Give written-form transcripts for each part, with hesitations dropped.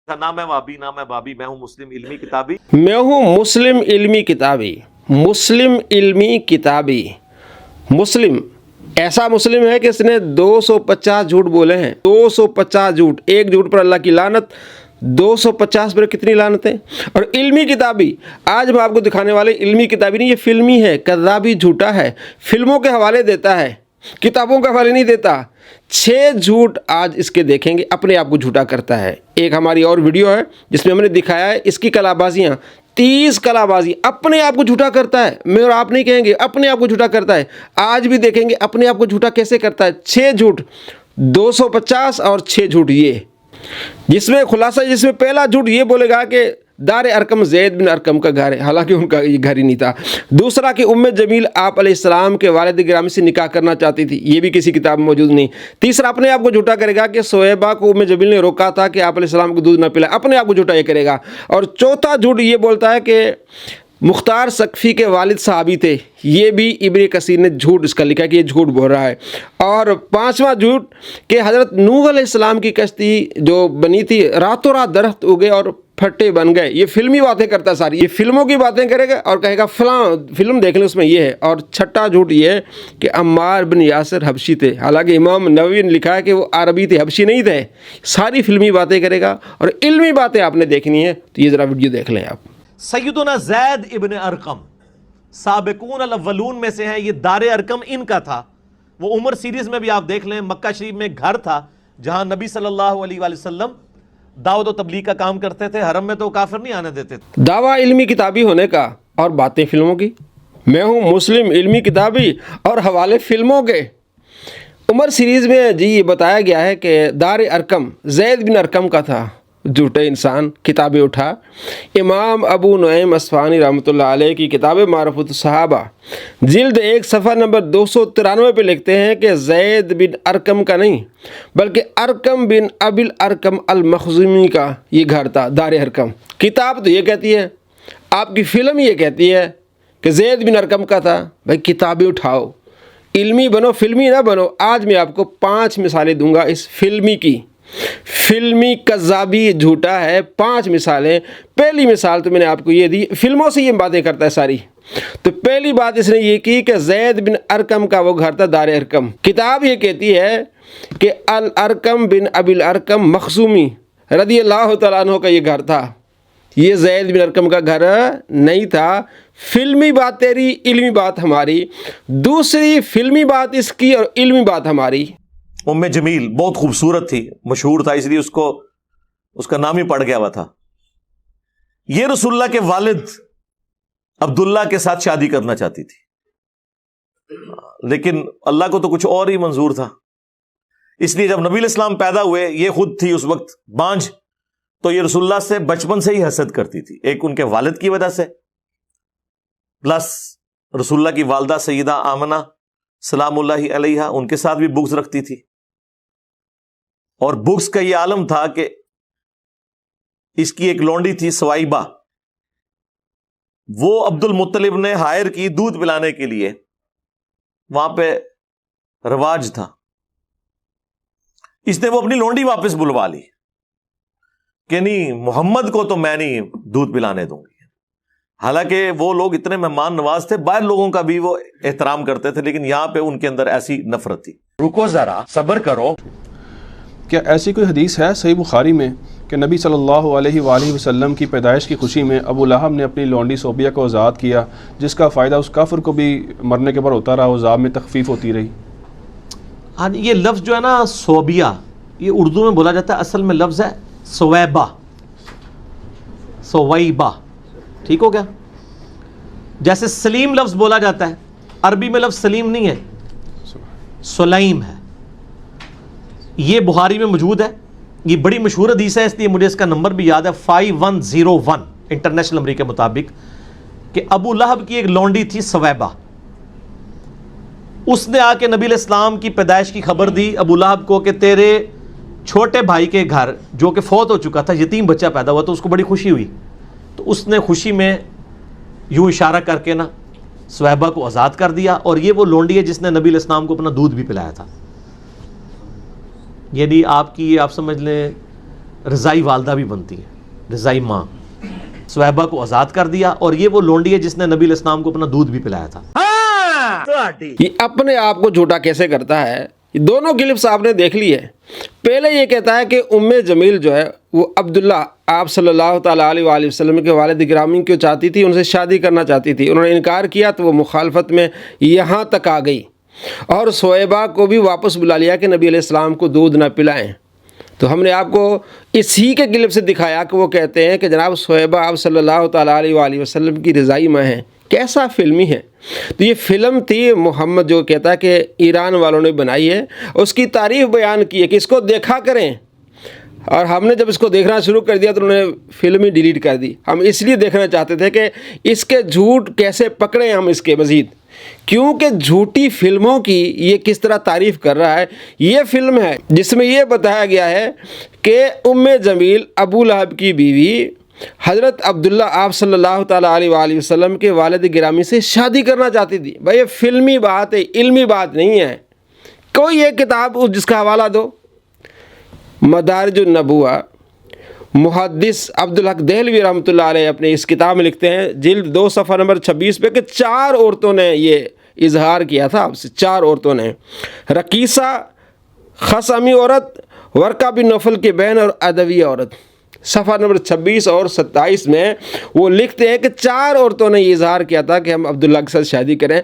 نام ہے وابی، نام ہے بابی، میں ہوں مسلم علمی کتابی. میں ہوں مسلم علمی کتابی. مسلم علمی کتابی. مسلم ایسا مسلم ہے کہ اس نے 250 جھوٹ بولے ہیں. 250 جھوٹ. ایک جھوٹ پر اللہ کی لعنت، 250 پر کتنی لعنتیں. اور علمی کتابی، آج ہم آپ کو دکھانے والے علمی کتابی نہیں، یہ فلمی ہے. کذابی جھوٹا ہے، فلموں کے حوالے دیتا ہے، کتابوں کے حوالے نہیں دیتا. 6 جھوٹ آج اس کے دیکھیں گے. اپنے آپ کو جھوٹا کرتا ہے. ایک ہماری اور ویڈیو ہے جس میں ہم نے دکھایا ہے اس کی کلا بازیاں. 30 کلا بازی. اپنے آپ کو جھوٹا کرتا ہے. میں اور آپ نہیں کہیں گے، اپنے آپ کو جھوٹا کرتا ہے. آج بھی دیکھیں گے اپنے آپ کو جھوٹا کیسے کرتا ہے. 6 جھوٹ، 250 اور 6 جھوٹ یہ. جس میں خلاصہ، جس میں پہلا جھوٹ یہ بولے گا کہ دار ارقم زید بن ارقم کا گھر ہے، حالانکہ ان کا یہ گھر ہی نہیں تھا. دوسرا کہ ام جمیل آپ علیہ السلام کے والد گرامی سے نکاح کرنا چاہتی تھی، یہ بھی کسی کتاب میں موجود نہیں. تیسرا اپنے آپ کو جھوٹا کرے گا کہ سویبہ کو ام جمیل نے روکا تھا کہ آپ علیہ السلام کو دودھ نہ پلائے. اپنے آپ کو جھوٹا یہ کرے گا. اور چوتھا جھوٹ یہ بولتا ہے کہ مختار سقفی کے والد صحابی تھے. یہ بھی ابن کثیر نے جھوٹ اس کا لکھا کہ یہ جھوٹ بول رہا ہے. اور 5واں جھوٹ کہ حضرت نوح علیہ السلام کی کشتی جو بنی تھی راتوں رات درخت اگے اور پھٹے بن گئے. یہ فلمی باتیں کرتا ساری، یہ فلموں کی باتیں کرے گا اور کہے گا فلاں فلم دیکھ لیں اس میں یہ ہے. اور چھٹا جھوٹ یہ ہے کہ عمار بن یاسر حبشی تھے، حالانکہ امام نووی نے لکھا ہے کہ وہ عربی تھے، حبشی نہیں تھے. ساری فلمی باتیں کرے گا اور علمی باتیں آپ نے دیکھنی ہے تو یہ ذرا ویڈیو دیکھ لیں آپ. سیدنا زید ابن ارقم سابقون الاولون میں سے ہیں. یہ دار ارقم ان کا تھا. وہ عمر سیریز میں بھی آپ دیکھ لیں، مکہ شریف میں گھر تھا جہاں نبی صلی اللہ علیہ وآلہ وسلم دعوت و تبلیغ کا کام کرتے تھے. حرم میں تو کافر نہیں آنے دیتے تھے. دعویٰ علمی کتابی ہونے کا اور باتیں فلموں کی. میں ہوں مسلم علمی کتابی اور حوالے فلموں کے. عمر سیریز میں جی یہ بتایا گیا ہے کہ دار ارقم زید بن ارقم کا تھا. جھوٹے انسان کتابیں اٹھا. امام ابو نعیم اصفہانی رحمۃ اللہ علیہ کی کتاب معرفت الصحابہ جلد 1 صفحہ نمبر 293 پہ لکھتے ہیں کہ زید بن ارقم کا نہیں بلکہ ارقم بن ابی الارقم المخزومی کا یہ گھر تھا، دار ارقم. کتاب تو یہ کہتی ہے، آپ کی فلم یہ کہتی ہے کہ زید بن ارقم کا تھا. بھائی کتابیں اٹھاؤ، علمی بنو، فلمی نہ بنو. آج میں آپ کو 5 مثالیں دوں گا اس فلمی کی. فلمی کذابی جھوٹا ہے. 5 مثالیں. پہلی مثال تو میں نے آپ کو یہ دی، فلموں سے یہ باتیں کرتا ہے ساری. تو پہلی بات اس نے یہ کی کہ زید بن ارقم کا وہ گھر تھا دار ارقم. کتاب یہ کہتی ہے کہ الارقم بن ابی الارقم مخزومی رضی اللہ تعالیٰ عنہ کا یہ گھر تھا. یہ زید بن ارقم کا گھر نہیں تھا. فلمی بات تیری، علمی بات ہماری. دوسری فلمی بات اس کی اور علمی بات ہماری. ام جمیل بہت خوبصورت تھی، مشہور تھا، اس لیے اس کا نام ہی پڑ گیا ہوا تھا. یہ رسول اللہ کے والد عبداللہ کے ساتھ شادی کرنا چاہتی تھی، لیکن اللہ کو تو کچھ اور ہی منظور تھا. اس لیے جب نبی علیہ السلام پیدا ہوئے، یہ خود تھی اس وقت بانجھ، تو یہ رسول اللہ سے بچپن سے ہی حسد کرتی تھی. ایک ان کے والد کی وجہ سے، پلس رسول اللہ کی والدہ سیدہ آمنہ سلام اللہ علیہا ان کے ساتھ بھی بغض رکھتی تھی. اور بغض کا یہ عالم تھا کہ اس کی ایک لونڈی تھی سوائبہ، وہ عبد المطلب نے ہائر کی دودھ پلانے کے لیے. وہاں پہ رواج تھا. اس نے وہ اپنی لونڈی واپس بلوا لی کہ نہیں، محمد کو تو میں نہیں دودھ پلانے دوں گی. حالانکہ وہ لوگ اتنے مہمان نواز تھے، باہر لوگوں کا بھی وہ احترام کرتے تھے، لیکن یہاں پہ ان کے اندر ایسی نفرت تھی. رکو ذرا، صبر کرو. کیا ایسی کوئی حدیث ہے صحیح بخاری میں کہ نبی صلی اللہ علیہ وآلہ وسلم کی پیدائش کی خوشی میں ابو لہب نے اپنی لونڈی صوبیہ کو آزاد کیا، جس کا فائدہ اس کافر کو بھی مرنے کے بعد ہوتا رہا، عذاب میں تخفیف ہوتی رہی؟ ہاں، یہ لفظ جو ہے نا صوبیہ، یہ اردو میں بولا جاتا ہے، اصل میں لفظ ہے سویبہ، سویبہ. ٹھیک ہو گیا؟ جیسے سلیم لفظ بولا جاتا ہے، عربی میں لفظ سلیم نہیں ہے، سلیم ہے. یہ بخاری میں موجود ہے. یہ بڑی مشہور حدیث ہے، اس لیے مجھے اس کا نمبر بھی یاد ہے، 5101 انٹرنیشنل نمبر کے مطابق، کہ ابو لہب کی ایک لونڈی تھی سویبہ. اس نے آ کے نبی علیہ السلام کی پیدائش کی خبر دی ابو لہب کو کہ تیرے چھوٹے بھائی کے گھر جو کہ فوت ہو چکا تھا، یتیم بچہ پیدا ہوا، تو اس کو بڑی خوشی ہوئی. تو اس نے خوشی میں یوں اشارہ کر کے نا سویبہ کو آزاد کر دیا. اور یہ وہ لونڈی ہے جس نے نبی علیہ السلام کو اپنا دودھ بھی پلایا تھا. یعنی آپ سمجھ لیں رضائی والدہ بھی بنتی ہے، رضائی ماں. صہیبہ کو آزاد کر دیا، اور یہ وہ لونڈی ہے جس نے نبی علیہ السلام کو اپنا دودھ بھی پلایا تھا. یہ اپنے آپ کو جھوٹا کیسے کرتا ہے؟ دونوں کلپس آپ نے دیکھ لی ہے. پہلے یہ کہتا ہے کہ ام جمیل جو ہے وہ عبداللہ آپ صلی اللہ تعالیٰ علیہ وآلہ وسلم کے والد گرامی کو چاہتی تھی، ان سے شادی کرنا چاہتی تھی. انہوں نے انکار کیا تو وہ مخالفت میں یہاں تک آ گئی، اور صہیبہ کو بھی واپس بلا لیا کہ نبی علیہ السلام کو دودھ نہ پلائیں. تو ہم نے آپ کو اسی کے کلپ سے دکھایا کہ وہ کہتے ہیں کہ جناب صہیبہ آپ صلی اللہ تعالیٰ علیہ وآلہ وسلم کی رضائی ماں ہیں. کیسا فلمی ہے. تو یہ فلم تھی، محمد جو کہتا ہے کہ ایران والوں نے بنائی ہے، اس کی تعریف بیان کی ہے کہ اس کو دیکھا کریں. اور ہم نے جب اس کو دیکھنا شروع کر دیا تو انہوں نے فلم ہی ڈیلیٹ کر دی. ہم اس لیے دیکھنا چاہتے تھے کہ اس کے جھوٹ کیسے پکڑیں ہم اس کے مزید، کیونکہ جھوٹی فلموں کی یہ کس طرح تعریف کر رہا ہے. یہ فلم ہے جس میں یہ بتایا گیا ہے کہ ام جمیل ابو لہب کی بیوی حضرت عبداللہ آپ صلی اللہ تعالیٰ علیہ وآلہ وسلم کے والد گرامی سے شادی کرنا چاہتی تھی. بھائی یہ فلمی بات ہے، علمی بات نہیں ہے. کوئی ایک کتاب جس کا حوالہ دو. مدارج النبوہ، محدث عبدالحق دہلوی رحمۃ اللہ علیہ اپنے اس کتاب میں لکھتے ہیں، جلد 2 صفحہ نمبر 26 پہ، کہ 4 عورتوں نے یہ اظہار کیا تھا آپ سے. 4 عورتوں نے، رقیصہ، خثعمی عورت، ورقہ بن نوفل کی بہن، اور ادویہ عورت. صفحہ نمبر 26 اور 27 میں وہ لکھتے ہیں کہ 4 عورتوں نے یہ اظہار کیا تھا کہ ہم عبداللہ کے ساتھ شادی کریں.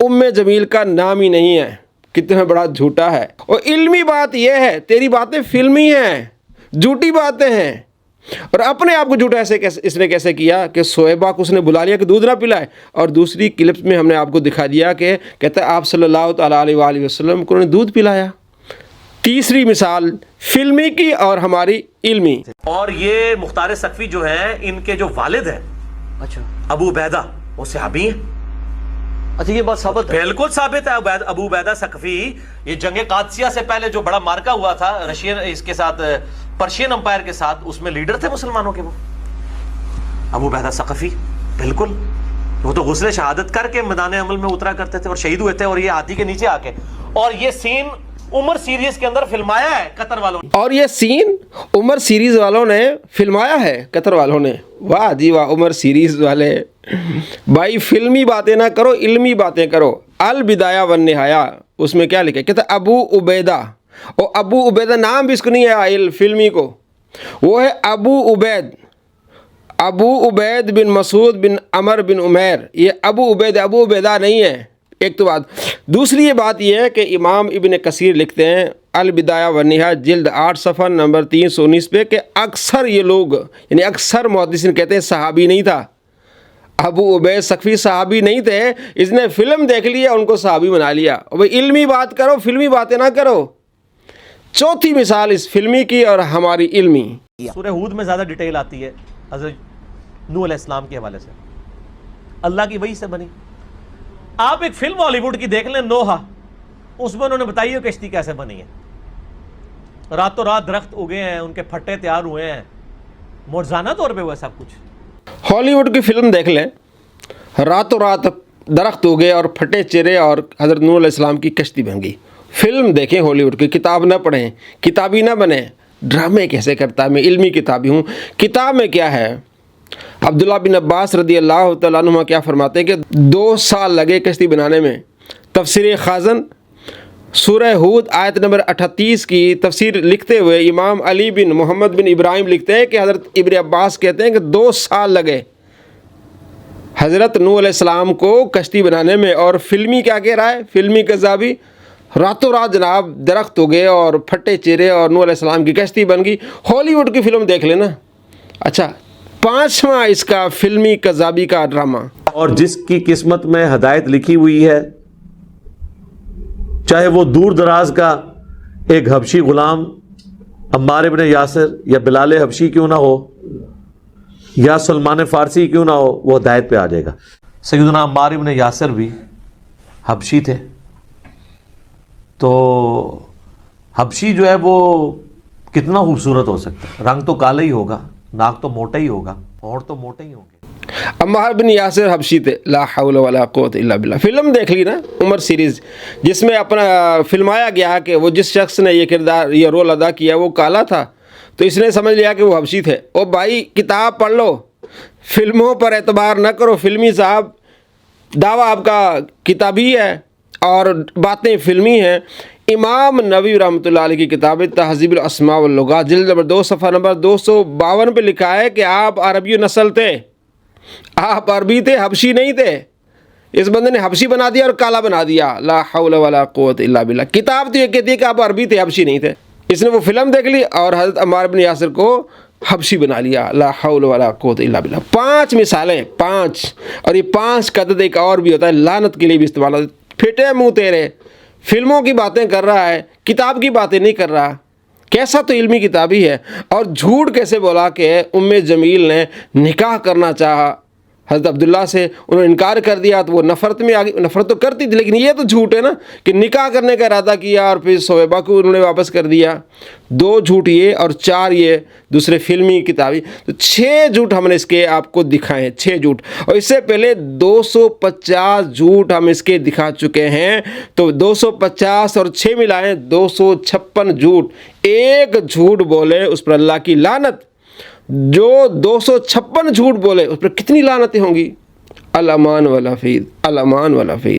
ام جمیل کا نام ہی نہیں ہے. کتنا بڑا جھوٹا ہے. اور علمی بات یہ ہے، تیری باتیں فلمی ہیں، جھوٹی باتیں ہیں. اور اپنے آپ کو جھوٹا اس نے کیسے کیا کہ صہیبہ کو اس نے بلا لیا کہ دودھ نہ پلائے. اور دوسری کلپس میں ہم نے آپ کو دکھا دیا کہ کہتا ہے آپ صلی اللہ تعالیٰ علیہ وآلہ وسلم کو انہوں نے دودھ پلایا. تیسری مثال فلمی کی اور ہماری علمی. اور یہ مختار ثقفی جو ہیں، ان کے جو والد ہیں اچھا ابو عبیدہ، وہ صحابی ہیں. اچھا یہ بات ثابت ہے؟ بالکل ثابت ہے. ابو عبیدہ ثقفی، یہ جنگ قادسیہ سے پہلے جو بڑا مارکا ہوا تھا رشین اس کے ساتھ، پرشین امپائر کے ساتھ، اس میں لیڈر تھے مسلمانوں کے. وہ ابو عبیدہ ثقفی بالکل، وہ تو غسل شہادت کر کے میدان عمل میں اترا کرتے تھے اور شہید ہوئے تھے. اور یہ ہاتھی کے نیچے آ کے، اور یہ سین عمر سیریز کے اندر فلمایا ہے قطر والوں نے. اور یہ سین عمر سیریز والوں نے فلمایا ہے قطر والوں نے. واہ جی واہ عمر سیریز والے. بھائی فلمی باتیں نہ کرو، علمی باتیں کرو. البدایہ والنہایہ اس میں کیا لکھا ہے؟ کہتا ہے ابو عبیدہ. اور ابو عبیدہ نام بھی اس کو نہیں ہے فلمی کو، وہ ہے ابو عبید. ابو عبید بن مسعود بن عمر بن عمیر. یہ ابو عبیدہ نہیں ہے. ایک تو بات. دوسری یہ بات یہ ہے کہ امام ابن کثیر لکھتے ہیں البدایہ والنہایہ جلد 8 صفحہ نمبر 319 پہ کہ اکثر یہ لوگ، یعنی اکثر محدثین کہتے ہیں صحابی نہیں تھا. ابو عبید ثقفی صحابی نہیں تھے، اس نے فلم دیکھ لیا ان کو صحابی بنا لیا. اور بھائی علمی بات کرو، فلمی باتیں نہ کرو. چوتھی مثال اس فلمی کی اور ہماری علمی. سورہ ہود میں زیادہ ڈیٹیل آتی ہے حضرت نوح علیہ السلام کے حوالے سے، اللہ کی وحی سے بنی. آپ ایک فلم ہالی ووڈ کی دیکھ لیں نوحہ، اس میں انہوں نے بتائی ہے کشتی کیسے بنی ہے. راتوں رات درخت اگے ہیں، ان کے پھٹے تیار ہوئے ہیں، معجزانہ طور پہ ہوا سب کچھ. ہالی ووڈ کی فلم دیکھ لیں، راتوں رات درخت اگے اور پھٹے چہرے اور حضرت نوح علیہ السلام کی کشتی بن گئی. فلم دیکھیں ہالی ووڈ کی، کتاب نہ پڑھیں، کتابی نہ بنیں. ڈرامے کیسے کرتا ہے؟ میں علمی کتابی ہوں. کتاب میں کیا ہے؟ عبداللہ بن عباس رضی اللہ تعالیٰ عنہ کیا فرماتے ہیں کہ 2 سال لگے کشتی بنانے میں. تفسیر خازن سورہ ہود آیت نمبر 38 کی تفسیر لکھتے ہوئے امام علی بن محمد بن ابراہیم لکھتے ہیں کہ حضرت ابن عباس کہتے ہیں کہ 2 سال لگے حضرت نوح علیہ السلام کو کشتی بنانے میں. اور فلمی کیا کہہ رہا ہے؟ فلمی قذابی راتوں رات جناب درخت ہو گئے اور پھٹے چہرے اور نوح علیہ السلام کی کشتی بن گئی. ہالی ووڈ کی فلم دیکھ لینا. اچھا 5واں اس کا فلمی قذابی کا ڈرامہ. اور جس کی قسمت میں ہدایت لکھی ہوئی ہے، چاہے وہ دور دراز کا ایک حبشی غلام عمار ابن یاسر یا بلال حبشی کیوں نہ ہو یا سلمان فارسی کیوں نہ ہو، وہ ہدایت پہ آ جائے گا. سیدنا عمار ابن یاسر بھی حبشی تھے. تو حبشی جو ہے وہ کتنا خوبصورت ہو سکتا ہے؟ رنگ تو کالا ہی ہوگا، ناک تو موٹا ہی ہوگا، اور تو موٹے ہی ہوں گے. عمار بن یاسر حبشی تھے. لا حول ولا قوت الا باللہ. فلم دیکھ لی نا عمر سیریز، جس میں اپنا فلمایا گیا کہ وہ جس شخص نے یہ کردار، یہ رول ادا کیا وہ کالا تھا، تو اس نے سمجھ لیا کہ وہ حبشی تھے۔ او بھائی کتاب پڑھ لو، فلموں پر اعتبار نہ کرو۔ فلمی صاحب دعویٰ آپ کا کتابی ہے اور باتیں فلمی ہیں۔ امام نووی رحمۃ اللہ علیہ کی کتاب تہذیب الاسماء واللغات جلد نمبر 2 صفحہ نمبر 252 پہ لکھا ہے کہ آپ عربی نسل تھے، آپ عربی تھے، حبشی نہیں تھے۔ اس بندے نے حبشی بنا دیا اور کالا بنا دیا۔ لا حول ولا قوت الا باللہ۔ کتاب تو یہ کہتی ہے کہ آپ عربی تھے، حبشی نہیں تھے۔ اس نے وہ فلم دیکھ لی اور حضرت عمار بن یاسر کو حبشی بنا لیا۔ لا حول ولا قوت الا باللہ۔ 5 مثالیں، 5، اور یہ 5 کا عدد ایک اور بھی ہوتا ہے، لعنت کے لیے بھی استعمال ہوتا ہے۔ پھٹے منہ تیرے، فلموں کی باتیں کر رہا ہے، کتاب کی باتیں نہیں کر رہا۔ کیسا تو علمی کتابی ہے، اور جھوٹ کیسے بولا کہ ام جمیل نے نکاح کرنا چاہا حضرت عبداللہ سے، انہوں نے انکار کر دیا تو وہ نفرت میں آگئی۔ نفرت تو کرتی تھی، لیکن یہ تو جھوٹ ہے نا کہ نکاح کرنے کا ارادہ کیا اور پھر صہیبہ کو انہوں نے واپس کر دیا۔ 2 جھوٹ یہ اور 4 یہ دوسرے فلمی کتابی، تو 6 جھوٹ ہم نے اس کے آپ کو دکھائے ہیں، 6 جھوٹ، اور اس سے پہلے 250 جھوٹ ہم اس کے دکھا چکے ہیں۔ تو 250 اور 6 ملائیں 256 جھوٹ۔ ایک جھوٹ بولے اس پر اللہ کی لعنت، جو 256 جھوٹ بولے اس پر کتنی لعنتیں ہوں گی؟ الامان والحفیظ، الامان والحفیظ۔